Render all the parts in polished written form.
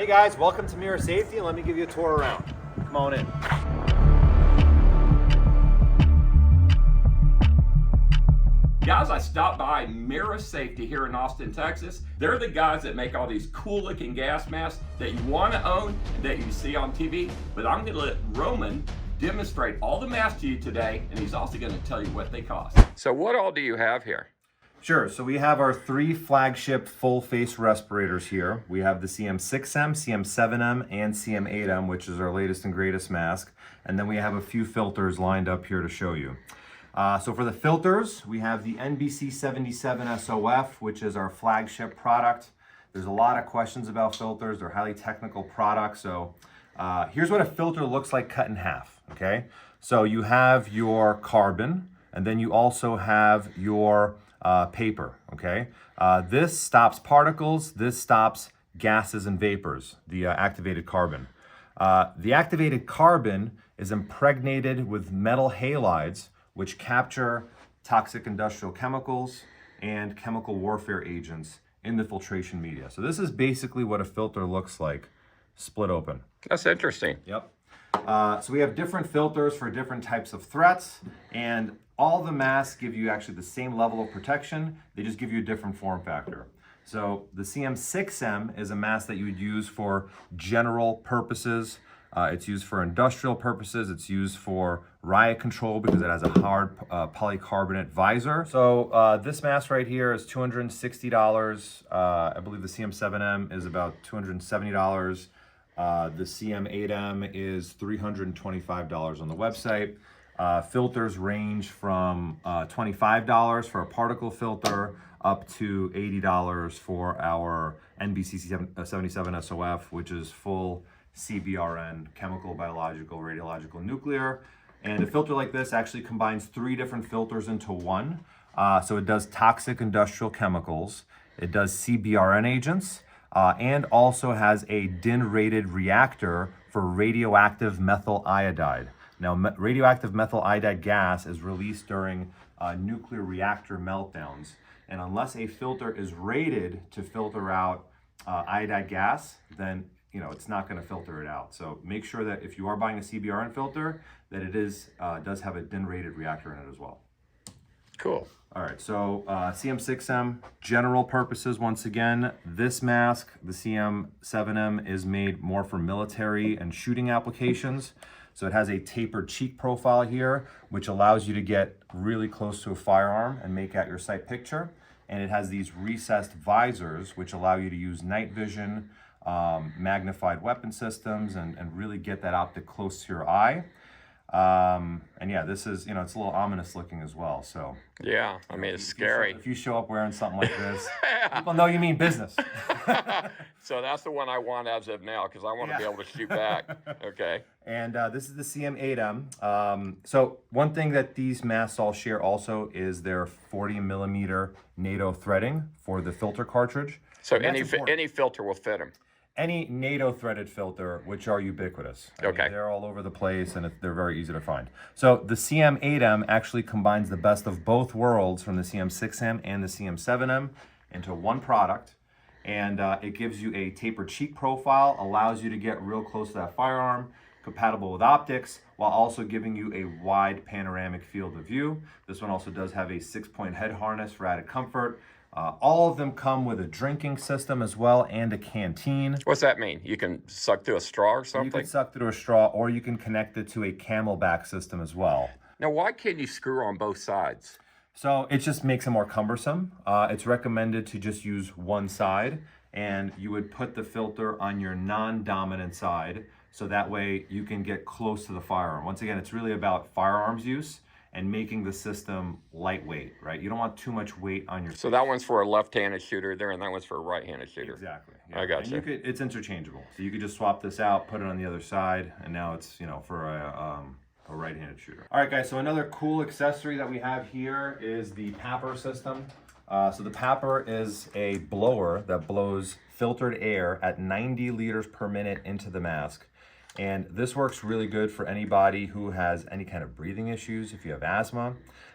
Hey guys, welcome to Mira Safety, and let me give you a tour around. Come on in. Guys, I stopped by Mira Safety here in Austin, Texas. They're the guys that make all these cool looking gas masks that you want to own, that you see on TV. But I'm going to let Roman demonstrate all the masks to you today, and he's also going to tell you what they cost. So what all do you have here? Sure, so we have our 3 flagship full face respirators here. We have the CM6M, CM7M, and CM8M, which is our latest and greatest mask. And then we have a few filters lined up here to show you. So for the filters, we have the NBC77 SOF, which is our flagship product. There's a lot of questions about filters. They're highly technical products. So here's what a filter looks like cut in half, okay? So you have your carbon, and then you also have your paper, okay? This stops particles, this stops gases and vapors, the activated carbon. The activated carbon is impregnated with metal halides, which capture toxic industrial chemicals and chemical warfare agents in the filtration media. So this is basically what a filter looks like, split open. That's interesting. Yep. So we have different filters for different types of threats, and all the masks give you actually the same level of protection. They just give you a different form factor. So the CM6M is a mask that you would use for general purposes. It's used for industrial purposes. It's used for riot control because it has a hard polycarbonate visor. So this mask right here is $260. I believe the CM7M is about $270. The CM8M is $325 on the website. Filters range from $25 for a particle filter up to $80 for our NBC77 SOF, which is full CBRN, chemical, biological, radiological, nuclear. And a filter like this actually combines 3 different filters into one. So it does toxic industrial chemicals, it does CBRN agents, and also has a DIN-rated reactor for radioactive methyl iodide. Now, radioactive methyl iodide gas is released during nuclear reactor meltdowns. And unless a filter is rated to filter out iodide gas, then it's not going to filter it out. So make sure that if you are buying a CBRN filter, that it does have a DIN-rated reactor in it as well. Cool. All right, so CM6M, general purposes, once again. This mask, the CM7M, is made more for military and shooting applications. So it has a tapered cheek profile here, which allows you to get really close to a firearm and make out your sight picture. And it has these recessed visors, which allow you to use night vision, magnified weapon systems, and really get that optic close to your eye. And yeah, this is, it's a little ominous looking as well. So yeah, I mean, it's scary. If you show up wearing something like this, people know you mean business. So that's the one I want as of now, because I want to be able to shoot back. Okay. And this is the CM8M. So one thing that these masks all share also is their 40 millimeter NATO threading for the filter cartridge. So any filter will fit them. Any NATO threaded filter, which are ubiquitous. I mean, they're all over the place, and they're very easy to find. So the CM8M actually combines the best of both worlds from the CM6M and the CM7M into one product. And it gives you a tapered cheek profile, allows you to get real close to that firearm, compatible with optics, while also giving you a wide panoramic field of view. This one also does have a 6-point head harness for added comfort. All of them come with a drinking system as well and a canteen. What's that mean? You can suck through a straw or something? You can suck through a straw, or you can connect it to a Camelback system as well. Now, why can't you screw on both sides? So it just makes it more cumbersome. It's recommended to just use one side, and you would put the filter on your non-dominant side, so that way you can get close to the firearm. Once again, it's really about firearms use and making the system lightweight, right? You don't want too much weight on your... So that one's for a left-handed shooter there, and that one's for a right-handed shooter. Exactly. Yeah. I got you. It's interchangeable. So you could just swap this out, put it on the other side, and now it's, for a right-handed shooter. All right, guys, so another cool accessory that we have here is the PAPR system. So the PAPR is a blower that blows filtered air at 90 liters per minute into the mask. And this works really good for anybody who has any kind of breathing issues. If you have asthma,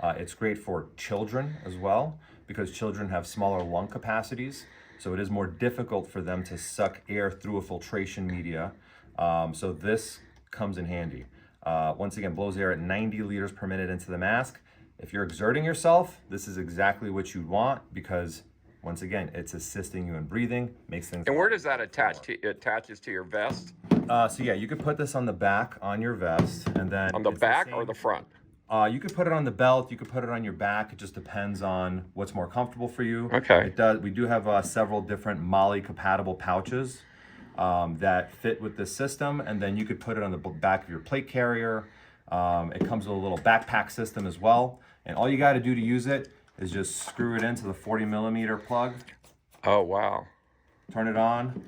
it's great for children as well, because children have smaller lung capacities. So it is more difficult for them to suck air through a filtration media. So this comes in handy. Once again, blows air at 90 liters per minute into the mask. If you're exerting yourself, this is exactly what you want, because once again, it's assisting you in breathing, makes things. And where does that attach to? It attaches to your vest? So yeah, you could put this on the back on your vest, and then On the back or the front? you could put it on the belt, you could put it on your back. It just depends on what's more comfortable for you. Okay. It does. We do have several different MOLLE compatible pouches that fit with this system, and then you could put it on the back of your plate carrier. It comes with a little backpack system as well, and all you got to do to use it is just screw it into the 40 millimeter plug. Oh, wow. Turn it on.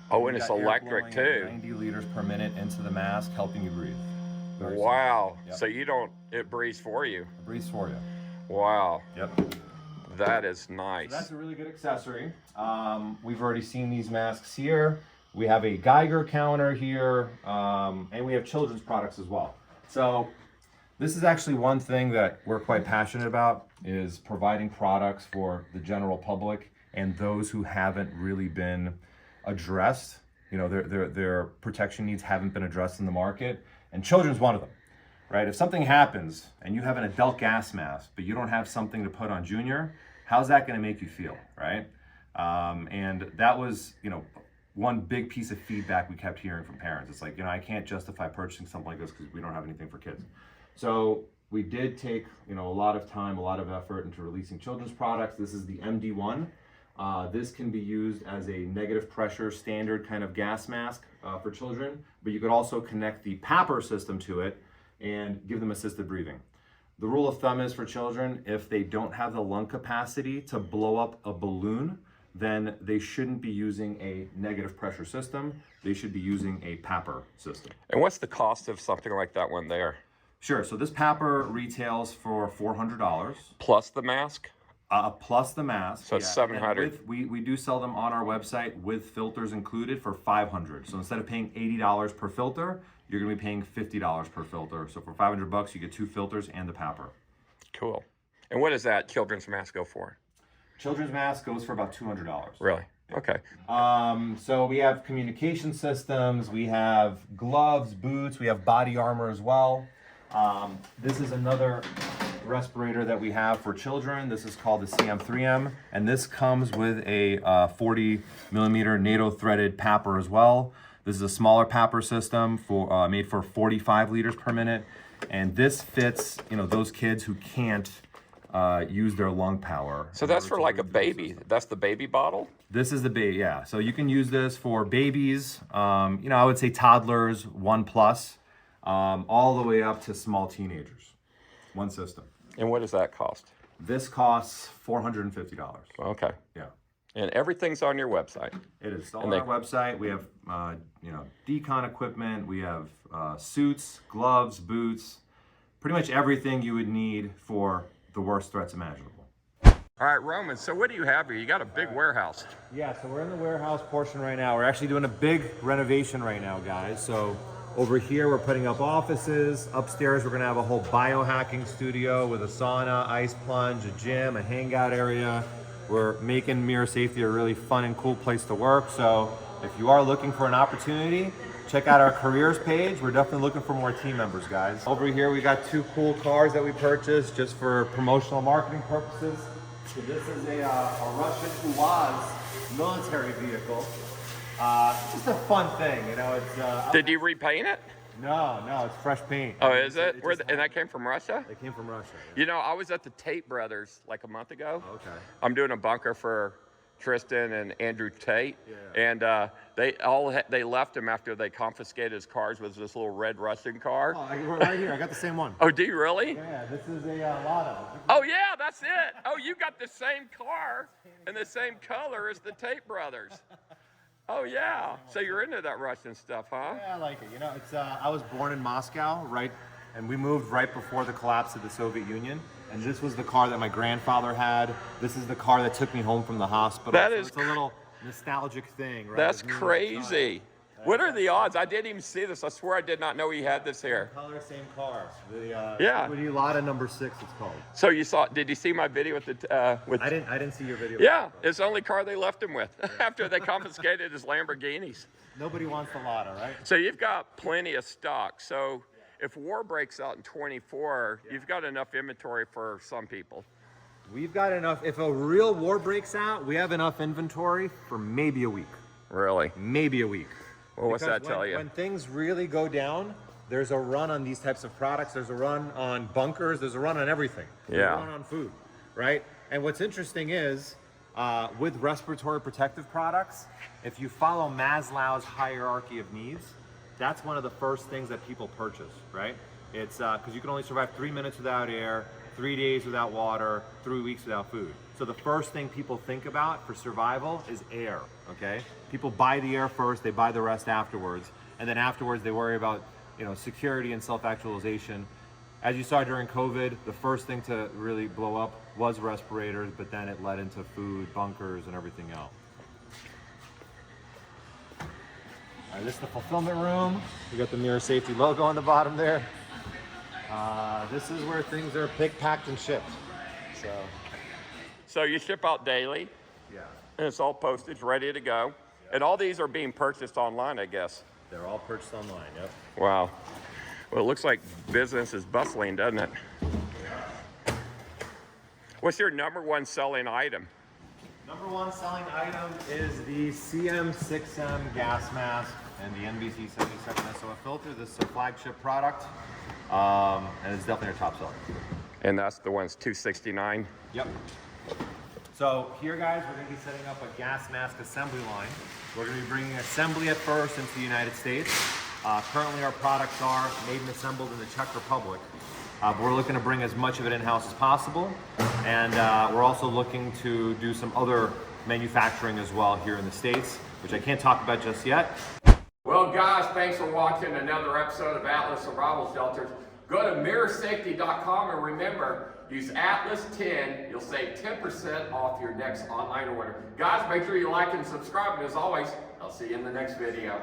Oh, and it's Got air electric blowing at too. 90 liters per minute into the mask, helping you breathe. Very simple. Wow. Yep. So you don't, it breathes for you. It breathes for you. Wow. Yep. That is nice. So that's a really good accessory. We've already seen these masks here. We have a Geiger counter here, and we have children's products as well. So this is actually one thing that we're quite passionate about, is providing products for the general public and those who haven't really been addressed. You know, their protection needs haven't been addressed in the market, and children's one of them, right? If something happens and you have an adult gas mask, but you don't have something to put on Junior, how's that going to make you feel, right? And that was, you know, one big piece of feedback we kept hearing from parents. It's like, you know, I can't justify purchasing something like this because we don't have anything for kids. So we did take, you know, a lot of time, a lot of effort into releasing children's products. This is the MD1. This can be used as a negative pressure standard kind of gas mask for children, but you could also connect the PAPR system to it and give them assisted breathing. The rule of thumb is for children, if they don't have the lung capacity to blow up a balloon, then they shouldn't be using a negative pressure system. They should be using a PAPR system. And what's the cost of something like that one there? Sure, so this PAPR retails for $400. Plus the mask? Plus the mask. So it's $700. We do sell them on our website with filters included for $500. So instead of paying $80 per filter, you're gonna be paying $50 per filter. So for $500, you get 2 filters and the PAPR. Cool. And what does that children's mask go for? Children's mask goes for about $200. Really? Okay. So we have communication systems, we have gloves, boots, we have body armor as well. This is another respirator that we have for children. This is called the CM3M, and this comes with a 40 millimeter NATO threaded PAPR as well. This is a smaller PAPR system for made for 45 liters per minute, and this fits, you know, those kids who can't use their lung power. So that's for like a baby. That's the baby bottle? This is the baby, yeah. So you can use this for babies, you know, I would say toddlers, 1+, all the way up to small teenagers. One system. And what does that cost? This costs $450. Okay. Yeah. And everything's on your website. It is on our website. We have, you know, decon equipment. We have suits, gloves, boots, pretty much everything you would need for the worst threats imaginable. All right, Roman, so what do you have here? You got a big warehouse. Yeah, so we're in the warehouse portion right now. We're actually doing a big renovation right now, guys. So over here, we're putting up offices. Upstairs, we're gonna have a whole biohacking studio with a sauna, ice plunge, a gym, a hangout area. We're making Mira Safety a really fun and cool place to work. So if you are looking for an opportunity, check out our careers page. We're definitely looking for more team members, guys. Over here, we got 2 cool cars that we purchased just for promotional marketing purposes. So this is a Russian Uaz military vehicle. Just a fun thing, you know. It's. Did you repaint it? No, it's fresh paint. Oh, is it? And that came from Russia? It came from Russia. Yeah. You know, I was at the Tate Brothers like a month ago. Okay. I'm doing a bunker for Tristan and Andrew Tate, and they left him after they confiscated his cars with this little red Russian car. Oh, right here. I got the same one. Oh, do you really? Yeah, this is a Lada. Oh yeah, that's it. Oh, you got the same car and the same color as the Tate Brothers. Oh yeah. So you're into that Russian stuff, huh? Yeah, I like it. You know, it's. I was born in Moscow, right, and we moved right before the collapse of the Soviet Union. And this was the car that my grandfather had. This is the car that took me home from the hospital. That so is it's a little nostalgic thing, right? That's crazy. What are the odds? I didn't even see this. I swear I did not know he had this here. Color, same car. The Yeah. Lotta number 6, it's called. So you saw? Did you see my video with the? With I didn't see your video. Yeah, it's the only car they left him with after they confiscated his Lamborghinis. Nobody wants the Lotta, right? So you've got plenty of stock. So if war breaks out in 24, you've got enough inventory for some people. We've got enough. If a real war breaks out, we have enough inventory for maybe a week. Really? Maybe a week. Well, what's Because that tell you? When things really go down, there's a run on these types of products. There's a run on bunkers. There's a run on everything. There's Yeah. a run on food, right? And what's interesting is, with respiratory protective products, if you follow Maslow's hierarchy of needs, that's one of the first things that people purchase, right? It's because you can only survive 3 minutes without air, 3 days without water, 3 weeks without food. So the first thing people think about for survival is air, okay? People buy the air first, they buy the rest afterwards, and then afterwards they worry about, security and self-actualization. As you saw during COVID, the first thing to really blow up was respirators, but then it led into food, bunkers, and everything else. All right, this is the fulfillment room. We got the Mira safety logo on the bottom there. This is where things are picked, packed, and shipped. So you ship out daily, Yeah, and it's all postage ready to go. And all these are being purchased online, I guess. they're all purchased online, yep. Wow. Well, it looks like business is bustling, doesn't it? What's your #1 selling item? Number 1 selling item is the CM6M gas mask and the NBC 77 SOF filter. This is a flagship product, and it's definitely our top seller. And that's the one's $269. Yep. So here, guys, we're going to be setting up a gas mask assembly line. We're going to be bringing assembly at first into the United States. Currently, our products are made and assembled in the Czech Republic. But we're looking to bring as much of it in-house as possible. And we're also looking to do some other manufacturing as well here in the States, which I can't talk about just yet. Well, guys, thanks for watching another episode of Atlas Survival Shelters. Go to mirrorsafety.com and remember, use Atlas10. You'll save 10% off your next online order. Guys, make sure you like and subscribe. And as always, I'll see you in the next video.